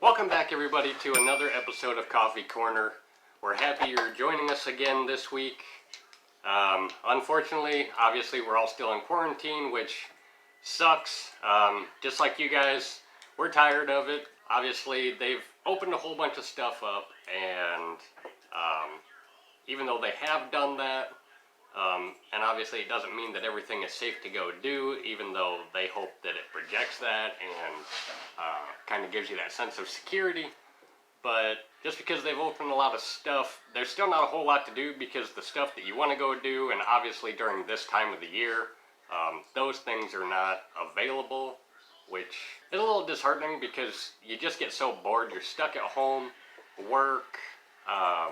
Welcome back, everybody, to another episode of Coffee Corner. We're happy you're joining us again this week. Unfortunately, obviously, we're all still in quarantine, which sucks. Just like you guys, we're tired of it. Obviously, they've opened a whole bunch of stuff up, and even though they have done that, and obviously it doesn't mean that everything is safe to go do, even though they hope that it projects that and kind of gives you that sense of security. But just because they've opened a lot of stuff, there's still not a whole lot to do, because the stuff that you want to go do, and obviously during this time of the year, those things are not available, which is a little disheartening because you just get so bored. You're stuck at home, work. I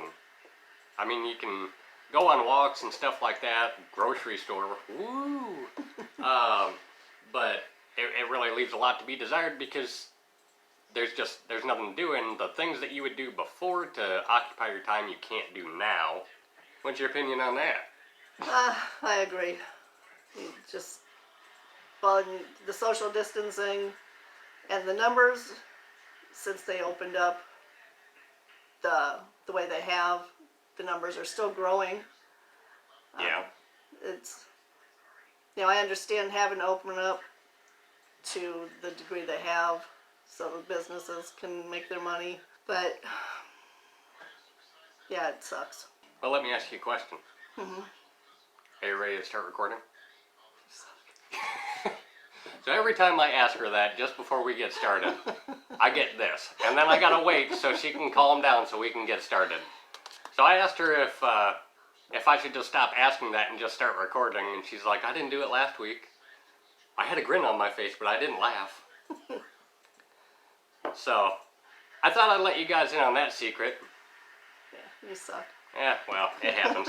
mean, you can go on walks and stuff like that, grocery store, woo! But it really leaves a lot to be desired, because there's nothing to do, and the things that you would do before to occupy your time you can't do now. What's your opinion on that? I agree. The social distancing and the numbers, since they opened up the way they have, the numbers are still growing. Yeah. I understand having to open up to the degree they have, so the businesses can make their money, but yeah, it sucks. Well, let me ask you a question. Are you ready to start recording? So every time I ask her that, just before we get started, I get this, and then I gotta wait so she can calm down so we can get started. So I asked her if I should just stop asking that and just start recording, and she's like, I didn't do it last week. I had a grin on my face, but I didn't laugh. So, I thought I'd let you guys in on that secret. Yeah, you suck. Yeah, well, it happens.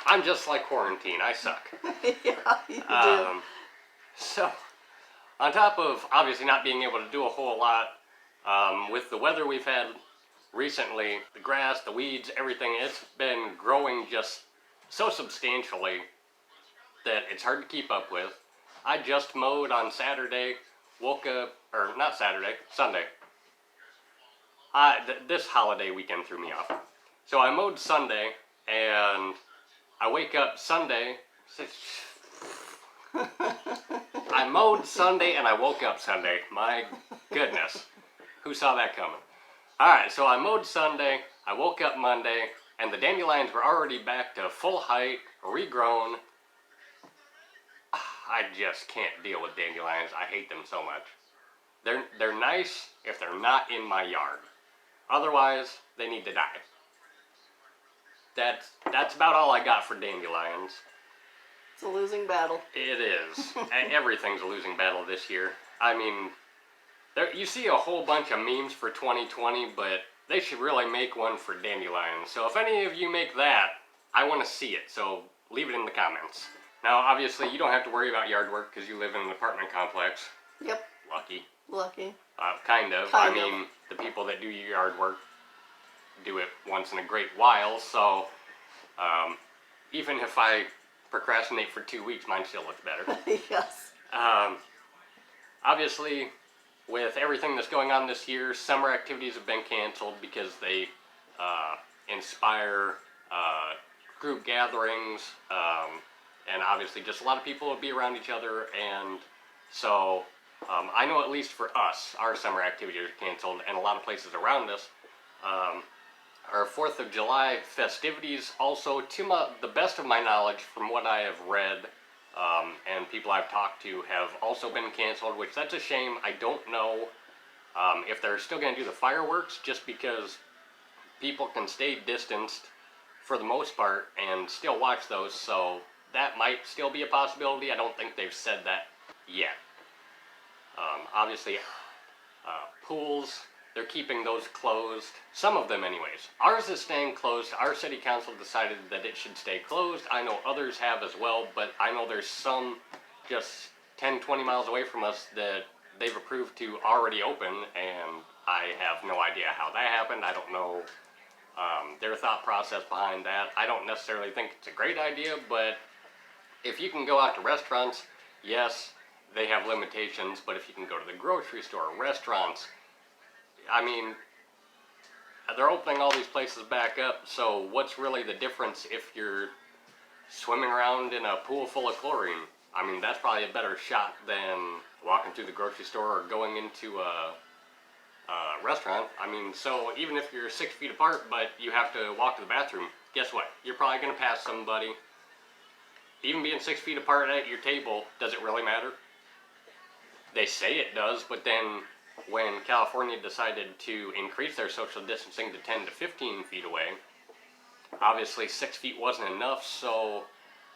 I'm just like quarantine, I suck. Yeah, you do. So, on top of obviously not being able to do a whole lot, with the weather we've had recently, the grass, the weeds, everything, it's been growing just so substantially that it's hard to keep up with. I just mowed on Saturday, woke up, or not Saturday, Sunday. This holiday weekend threw me off. So I mowed Sunday, and I wake up Sunday. I mowed Sunday and I woke up Sunday. My goodness. Who saw that coming? Alright, so I mowed Sunday, I woke up Monday, and the dandelions were already back to full height, regrown. I just can't deal with dandelions. I hate them so much. They're nice if they're not in my yard. Otherwise, they need to die. That's about all I got for dandelions. It's a losing battle. It is. Everything's a losing battle this year. I mean, you see a whole bunch of memes for 2020, but they should really make one for dandelions. So if any of you make that, I want to see it. So leave it in the comments. Now, obviously, you don't have to worry about yard work because you live in an apartment complex. Yep. Lucky. Kind Kind of. I mean, the people that do your yard work do it once in a great while, so even if I procrastinate for 2 weeks, mine still looks better. Yes. Obviously, with everything that's going on this year, summer activities have been canceled because they inspire group gatherings, and obviously just a lot of people will be around each other, and so I know at least for us, our summer activities are canceled, and a lot of places around us. Our 4th of July festivities also, to the best of my knowledge, from what I have read, and people I've talked to, have also been canceled, which that's a shame. I don't know if they're still going to do the fireworks, just because people can stay distanced for the most part and still watch those, so that might still be a possibility. I don't think they've said that yet. Obviously, pools, they're keeping those closed. Some of them anyways. Ours is staying closed. Our city council decided that it should stay closed. I know others have as well, but I know there's some just 10, 20 miles away from us that they've approved to already open, and I have no idea how that happened. I don't know their thought process behind that. I don't necessarily think it's a great idea, but if you can go out to restaurants, yes, they have limitations, but if you can go to the grocery store, restaurants, I mean, they're opening all these places back up, so what's really the difference if you're swimming around in a pool full of chlorine? I mean, that's probably a better shot than walking through the grocery store or going into a restaurant. I mean, so even if you're 6 feet apart, but you have to walk to the bathroom, guess what? You're probably going to pass somebody. Even being 6 feet apart at your table, does it really matter? They say it does, but then when California decided to increase their social distancing to 10 to 15 feet away, obviously 6 feet wasn't enough, so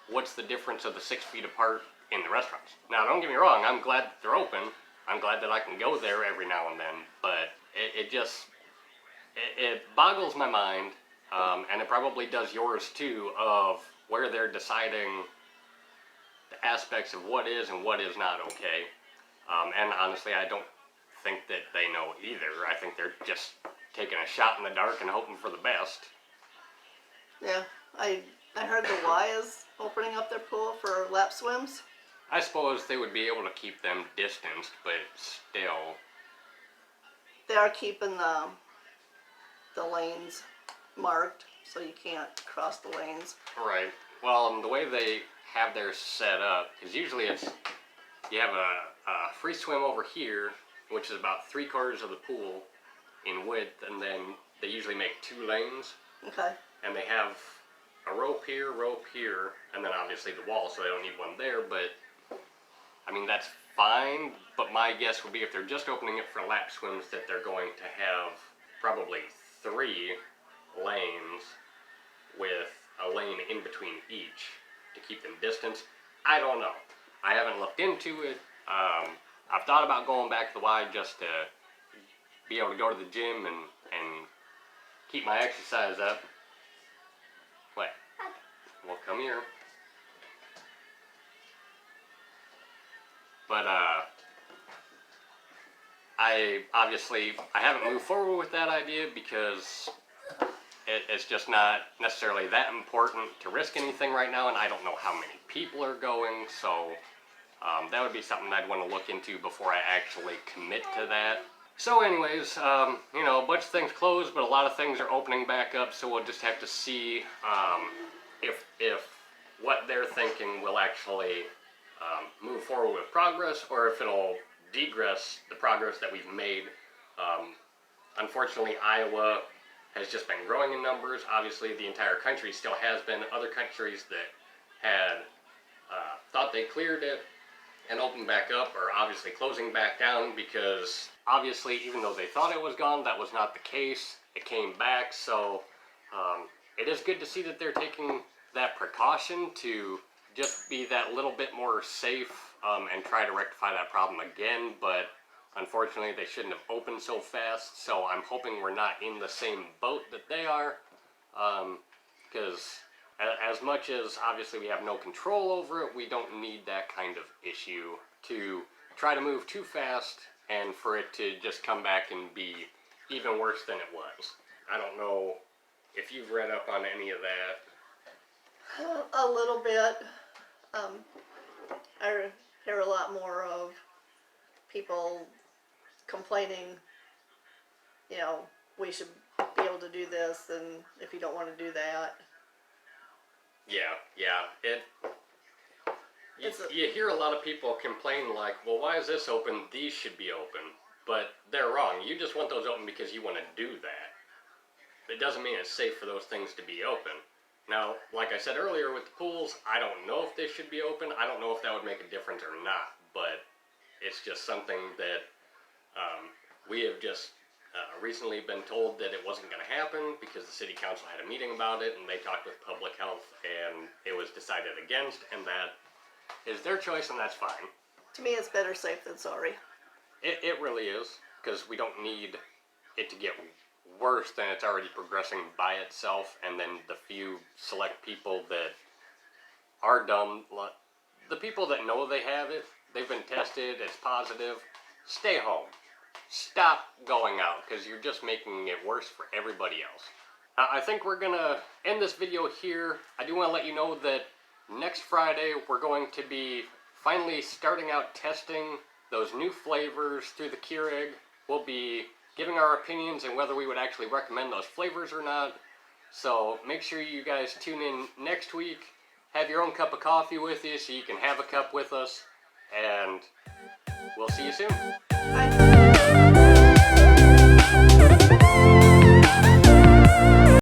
what's the difference of the 6 feet apart in the restaurants? Now, don't get me wrong, I'm glad that they're open. I'm glad that I can go there every now and then, but it boggles my mind, and it probably does yours too, of where they're deciding the aspects of what is and what is not okay. And honestly, I don't think that they know either. I think they're just taking a shot in the dark and hoping for the best. Yeah, I heard the Y is opening up their pool for lap swims. I suppose they would be able to keep them distanced, but still. They are keeping the lanes marked, so you can't cross the lanes. Right. Well, the way they have theirs set up is usually you have a free swim over here, which is about 3/4 of the pool in width, and then they usually make 2 lanes, Okay. and they have a rope here, and then obviously the wall, so they don't need one there, but I mean, that's fine, but my guess would be if they're just opening it for lap swims that they're going to have probably 3 lanes with a lane in between each to keep them distanced. I don't know. I haven't looked into it. I've thought about going back to the Y just to be able to go to the gym and keep my exercise up. What? Well, come here. But I haven't moved forward with that idea because it's just not necessarily that important to risk anything right now, and I don't know how many people are going, so that would be something I'd want to look into before I actually commit to that. So anyways, you know, a bunch of things closed, but a lot of things are opening back up, so we'll just have to see if what they're thinking will actually move forward with progress, or if it'll degress the progress that we've made. Unfortunately, Iowa has just been growing in numbers. Obviously, the entire country still has been. Other countries that had thought they cleared it and opened back up are obviously closing back down because obviously, even though they thought it was gone, that was not the case. It came back, so it is good to see that they're taking that precaution to just be that little bit more safe and try to rectify that problem again, but unfortunately they shouldn't have opened so fast, so I'm hoping we're not in the same boat that they are, because as much as obviously we have no control over it, we don't need that kind of issue to try to move too fast and for it to just come back and be even worse than it was. I don't know if you've read up on any of that. A little bit. I hear a lot more of people complaining, you know, we should be able to do this, and if you don't want to do that. Yeah. You hear a lot of people complain like, well, why is this open? These should be open. But they're wrong. You just want those open because you want to do that. It doesn't mean it's safe for those things to be open. Now, like I said earlier with the pools, I don't know if they should be open. I don't know if that would make a difference or not. But it's just something that we have just recently been told that it wasn't going to happen because the city council had a meeting about it and they talked with public health and it was decided against, and that is their choice and that's fine. To me, it's better safe than sorry. It really is, because we don't need it to get worse than it's already progressing by itself, and then the few select people that are dumb, the people that know they have it, they've been tested, it's positive, stay home. Stop going out, because you're just making it worse for everybody else. I think we're gonna end this video here. I do want to let you know that next Friday we're going to be finally starting out testing those new flavors through the Keurig. We'll be giving our opinions and whether we would actually recommend those flavors or not. So make sure you guys tune in next week. Have your own cup of coffee with you so you can have a cup with us. And we'll see you soon. Bye.